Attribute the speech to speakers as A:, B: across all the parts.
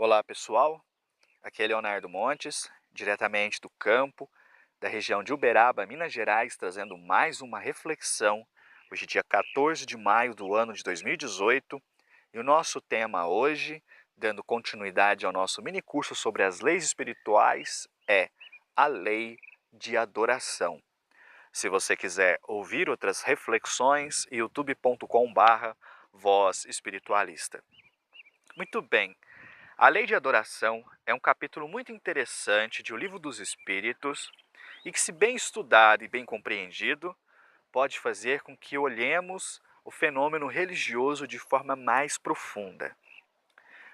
A: Olá pessoal, aqui é Leonardo Montes, diretamente do campo, da região de Uberaba, Minas Gerais, trazendo mais uma reflexão. Hoje, dia 14 de maio do ano de 2018, e o nosso tema hoje, dando continuidade ao nosso mini curso sobre as leis espirituais, é a lei de adoração. Se você quiser ouvir outras reflexões, youtube.com/voz espiritualista. Muito bem. A Lei de Adoração é um capítulo muito interessante de O Livro dos Espíritos e que, se bem estudado e bem compreendido, pode fazer com que olhemos o fenômeno religioso de forma mais profunda.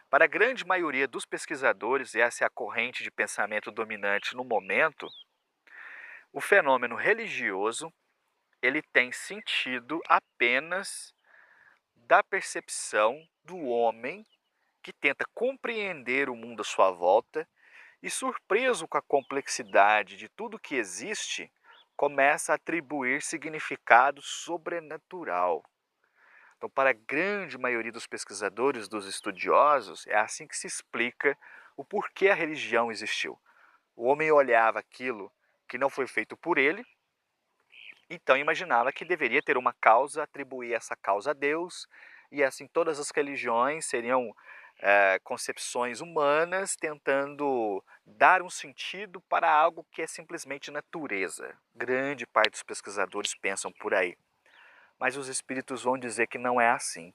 A: Para a grande maioria dos pesquisadores, e essa é a corrente de pensamento dominante no momento, o fenômeno religioso ele tem sentido apenas da percepção do homem que tenta compreender o mundo à sua volta e, surpreso com a complexidade de tudo que existe, começa a atribuir significado sobrenatural. Então, para a grande maioria dos pesquisadores, dos estudiosos, é assim que se explica o porquê a religião existiu. O homem olhava aquilo que não foi feito por ele, então imaginava que deveria ter uma causa, atribuir essa causa a Deus, e assim todas as religiões seriam concepções humanas tentando dar um sentido para algo que é simplesmente natureza. Grande parte dos pesquisadores pensam por aí. Mas os espíritos vão dizer que não é assim.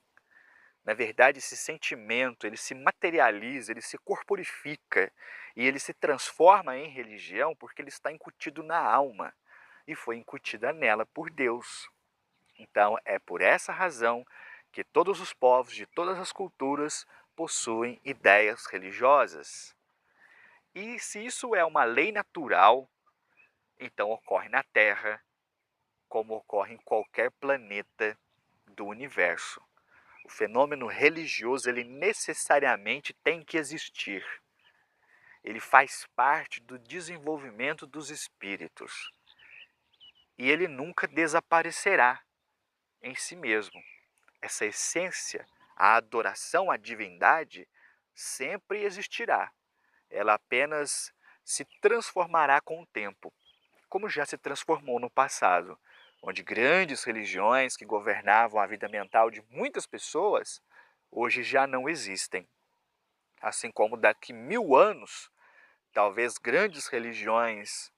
A: Na verdade, esse sentimento, ele se materializa, ele se corporifica e ele se transforma em religião porque ele está incutido na alma e foi incutida nela por Deus. Então, é por essa razão que todos os povos de todas as culturas possuem ideias religiosas. E se isso é uma lei natural, então ocorre na Terra, como ocorre em qualquer planeta do universo. O fenômeno religioso, ele necessariamente tem que existir. Ele faz parte do desenvolvimento dos espíritos. E ele nunca desaparecerá em si mesmo. Essa essência, a adoração à divindade, sempre existirá. Ela apenas se transformará com o tempo, como já se transformou no passado, onde grandes religiões que governavam a vida mental de muitas pessoas, hoje já não existem. Assim como daqui 1000 anos, talvez grandes religiões,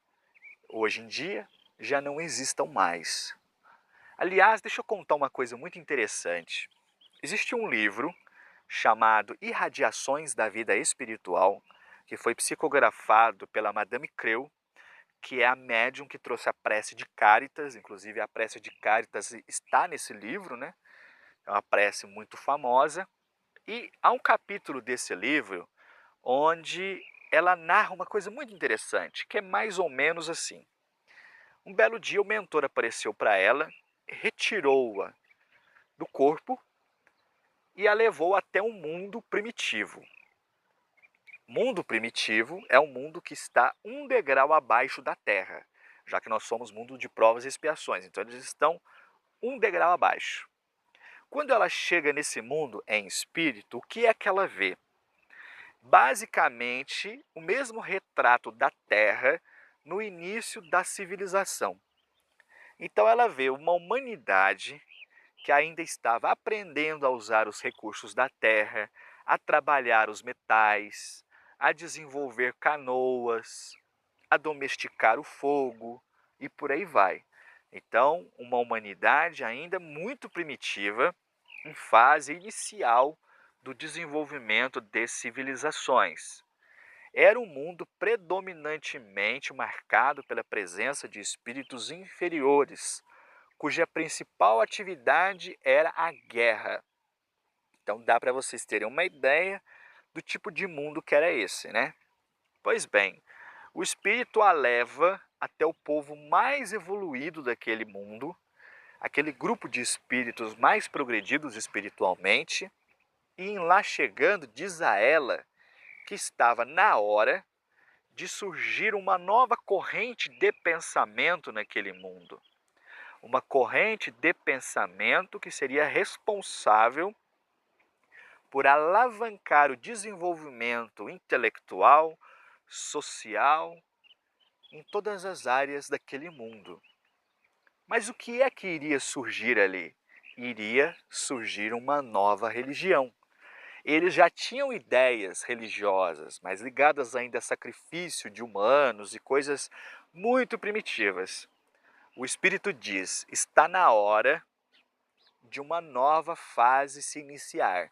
A: hoje em dia, já não existam mais. Aliás, deixa eu contar uma coisa muito interessante. Existe um livro chamado Irradiações da Vida Espiritual, que foi psicografado pela Madame Creu, que é a médium que trouxe a prece de Cáritas. Inclusive a prece de Cáritas está nesse livro, né? É uma prece muito famosa. E há um capítulo desse livro onde ela narra uma coisa muito interessante, que é mais ou menos assim. Um belo dia o mentor apareceu para ela, retirou-a do corpo e a levou até um mundo primitivo. Mundo primitivo é um mundo que está um degrau abaixo da Terra, já que nós somos mundo de provas e expiações, então eles estão um degrau abaixo. Quando ela chega nesse mundo em espírito, o que é que ela vê? Basicamente, o mesmo retrato da Terra no início da civilização. Então ela vê uma humanidade que ainda estava aprendendo a usar os recursos da terra, a trabalhar os metais, a desenvolver canoas, a domesticar o fogo e por aí vai. Então, uma humanidade ainda muito primitiva, em fase inicial do desenvolvimento de civilizações. Era um mundo predominantemente marcado pela presença de espíritos inferiores, cuja principal atividade era a guerra. Então dá para vocês terem uma ideia do tipo de mundo que era esse, né? Pois bem, o espírito a leva até o povo mais evoluído daquele mundo, aquele grupo de espíritos mais progredidos espiritualmente, e em lá chegando diz a ela que estava na hora de surgir uma nova corrente de pensamento naquele mundo. Uma corrente de pensamento que seria responsável por alavancar o desenvolvimento intelectual, social, em todas as áreas daquele mundo. Mas o que é que iria surgir ali? Iria surgir uma nova religião. Eles já tinham ideias religiosas, mas ligadas ainda a sacrifício de humanos e coisas muito primitivas. O Espírito diz: está na hora de uma nova fase se iniciar.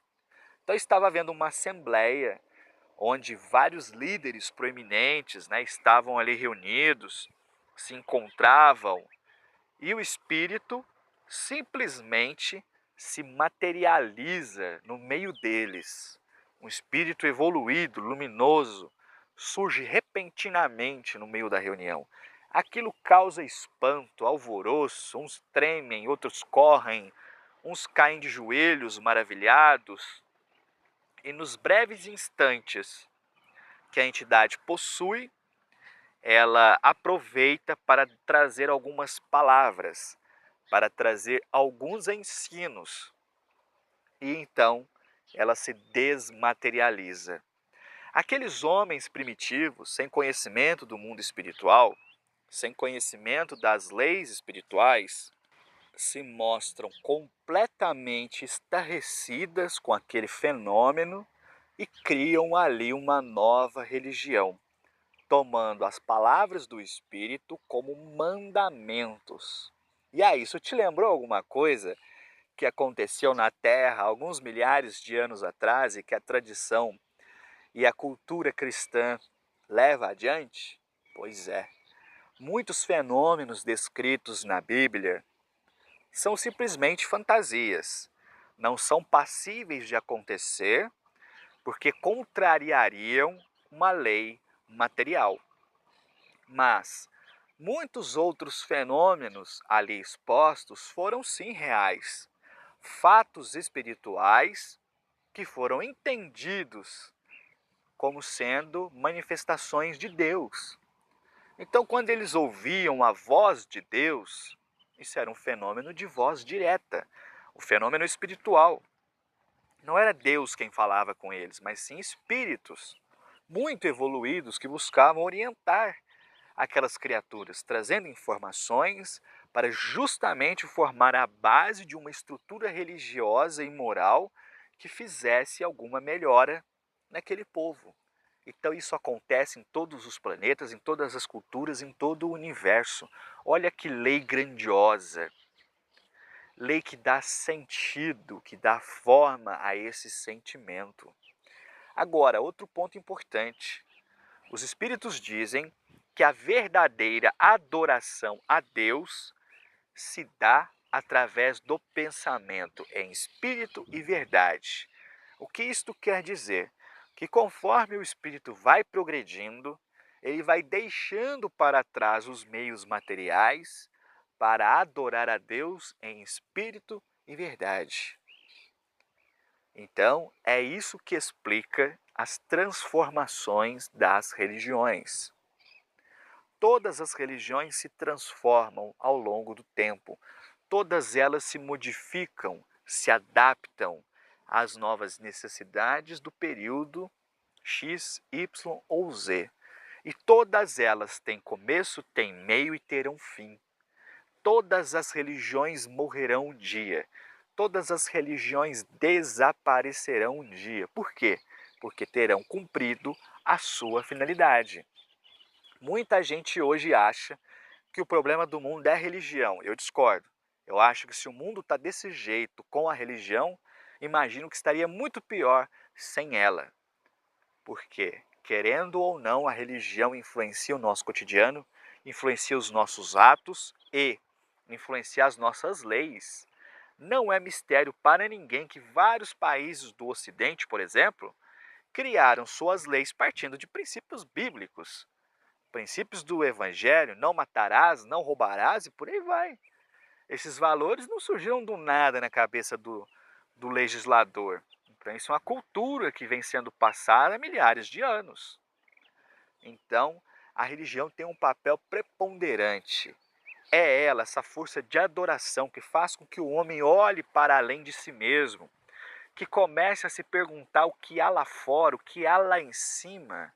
A: Então estava havendo uma assembleia onde vários líderes proeminentes, estavam ali reunidos, se encontravam, e o Espírito simplesmente se materializa no meio deles. Um espírito evoluído, luminoso, surge repentinamente no meio da reunião. Aquilo causa espanto, alvoroço, uns tremem, outros correm, uns caem de joelhos maravilhados. E nos breves instantes que a entidade possui, ela aproveita para trazer algumas palavras, para trazer alguns ensinos. E então ela se desmaterializa. Aqueles homens primitivos, sem conhecimento do mundo espiritual, sem conhecimento das leis espirituais, se mostram completamente estarrecidas com aquele fenômeno e criam ali uma nova religião, tomando as palavras do Espírito como mandamentos. E aí, isso te lembrou alguma coisa que aconteceu na Terra alguns milhares de anos atrás e que a tradição e a cultura cristã leva adiante? Pois é, muitos fenômenos descritos na Bíblia são simplesmente fantasias, não são passíveis de acontecer porque contrariariam uma lei material. Mas muitos outros fenômenos ali expostos foram sim reais, fatos espirituais que foram entendidos como sendo manifestações de Deus. Então, quando eles ouviam a voz de Deus, isso era um fenômeno de voz direta, um fenômeno espiritual. Não era Deus quem falava com eles, mas sim espíritos muito evoluídos que buscavam orientar aquelas criaturas, trazendo informações para justamente formar a base de uma estrutura religiosa e moral que fizesse alguma melhora naquele povo. Então isso acontece em todos os planetas, em todas as culturas, em todo o universo. Olha que lei grandiosa, lei que dá sentido, que dá forma a esse sentimento. Agora, outro ponto importante. Os espíritos dizem que a verdadeira adoração a Deus se dá através do pensamento em espírito e verdade. O que isto quer dizer? Que conforme o espírito vai progredindo, ele vai deixando para trás os meios materiais para adorar a Deus em espírito e verdade. Então, é isso que explica as transformações das religiões. Todas as religiões se transformam ao longo do tempo. Todas elas se modificam, se adaptam às novas necessidades do período X, Y ou Z. E todas elas têm começo, têm meio e terão fim. Todas as religiões morrerão um dia. Todas as religiões desaparecerão um dia. Por quê? Porque terão cumprido a sua finalidade. Muita gente hoje acha que o problema do mundo é a religião. Eu discordo. Eu acho que se o mundo está desse jeito com a religião, imagino que estaria muito pior sem ela. Porque, querendo ou não, a religião influencia o nosso cotidiano, influencia os nossos atos e influencia as nossas leis. Não é mistério para ninguém que vários países do Ocidente, por exemplo, criaram suas leis partindo de princípios bíblicos. Princípios do Evangelho, não matarás, não roubarás e por aí vai. Esses valores não surgiram do nada na cabeça do legislador. Então, isso é uma cultura que vem sendo passada há milhares de anos. Então, a religião tem um papel preponderante. É ela, essa força de adoração que faz com que o homem olhe para além de si mesmo, que comece a se perguntar o que há lá fora, o que há lá em cima,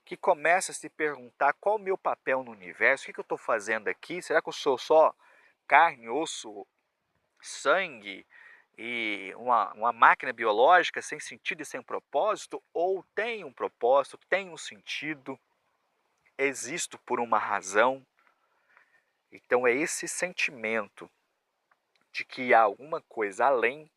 A: que comece a se perguntar qual o meu papel no universo, o que eu estou fazendo aqui, será que eu sou só carne, osso, sangue e uma máquina biológica sem sentido e sem propósito, ou tem um propósito, tem um sentido, existo por uma razão? Então é esse sentimento de que há alguma coisa além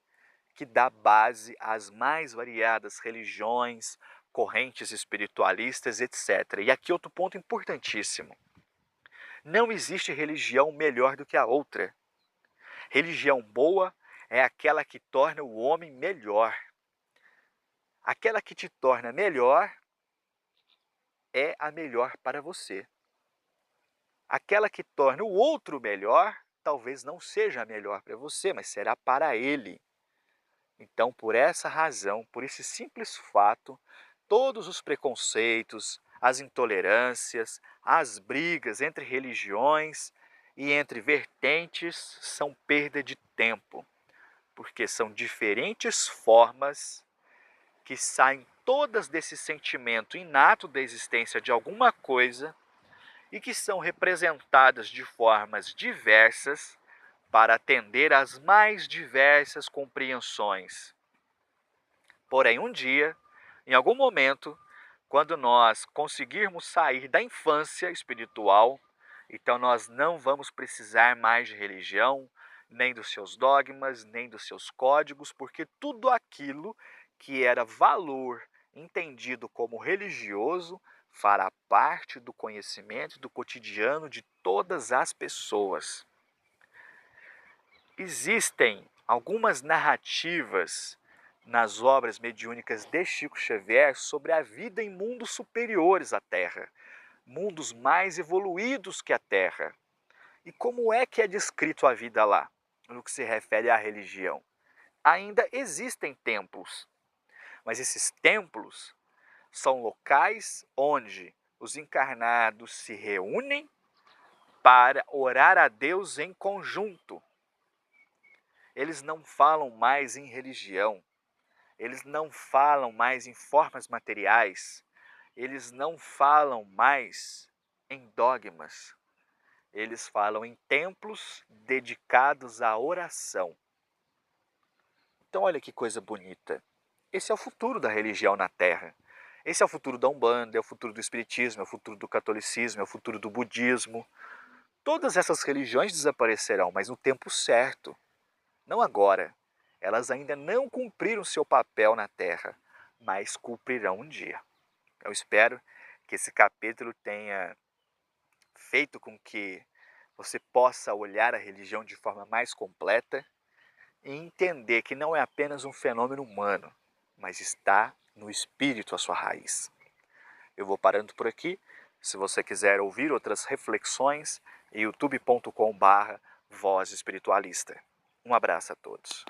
A: que dá base às mais variadas religiões, correntes espiritualistas, etc. E aqui outro ponto importantíssimo. Não existe religião melhor do que a outra. Religião boa é aquela que torna o homem melhor. Aquela que te torna melhor é a melhor para você. Aquela que torna o outro melhor, talvez não seja a melhor para você, mas será para ele. Então, por essa razão, por esse simples fato, todos os preconceitos, as intolerâncias, as brigas entre religiões e entre vertentes são perda de tempo, porque são diferentes formas que saem todas desse sentimento inato da existência de alguma coisa e que são representadas de formas diversas para atender às mais diversas compreensões. Porém, um dia, em algum momento, quando nós conseguirmos sair da infância espiritual, então nós não vamos precisar mais de religião, nem dos seus dogmas, nem dos seus códigos, porque tudo aquilo que era valor entendido como religioso fará parte do conhecimento do cotidiano de todas as pessoas. Existem algumas narrativas nas obras mediúnicas de Chico Xavier sobre a vida em mundos superiores à Terra, mundos mais evoluídos que a Terra. E como é que é descrito a vida lá, no que se refere à religião? Ainda existem templos, mas esses templos são locais onde os encarnados se reúnem para orar a Deus em conjunto. Eles não falam mais em religião, eles não falam mais em formas materiais, eles não falam mais em dogmas, eles falam em templos dedicados à oração. Então olha que coisa bonita. Esse é o futuro da religião na Terra. Esse é o futuro da Umbanda, é o futuro do Espiritismo, é o futuro do Catolicismo, é o futuro do Budismo. Todas essas religiões desaparecerão, mas no tempo certo. Não agora. Elas ainda não cumpriram seu papel na Terra, mas cumprirão um dia. Eu espero que esse capítulo tenha feito com que você possa olhar a religião de forma mais completa e entender que não é apenas um fenômeno humano, mas está no espírito a sua raiz. Eu vou parando por aqui. Se você quiser ouvir outras reflexões, youtube.com/Voz Espiritualista. Um abraço a todos.